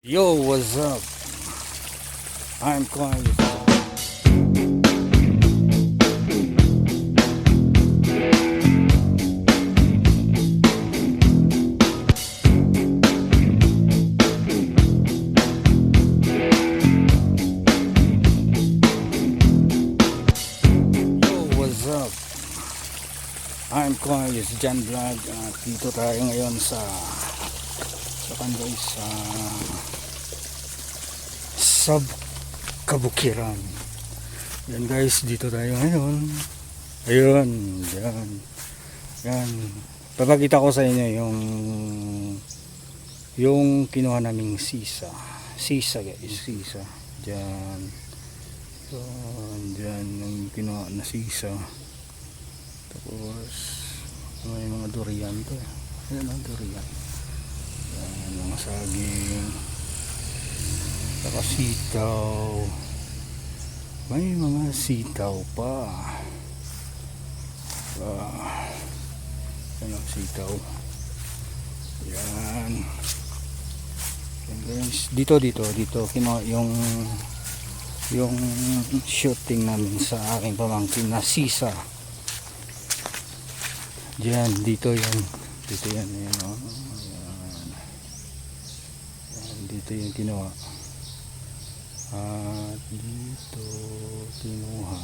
Yo, what's up? I'm calling you. Yo, what's up? I'm calling you si Jan Vlog. Dito tayo ngayon sa guys, sa Kabukiran. Yan guys, dito tayo ngayon. Ayun, yan. Papakita ko sa inyo yung kinuha naming sisa guys, sisa. Diyan. So, diyan yung kinuha na sisa. Tapos may mga durian to. Ayan ang durian. Yan, mga saging. Saka sitaw. May mga sitaw pa. Yan ang sitaw. Yan. Yan guys. Dito kinuha yung shooting namin sa aking pamangkin na sisa. Diyan, dito yan. Ayan, oh. Yan, dito yung kinuha. At dito kinuha.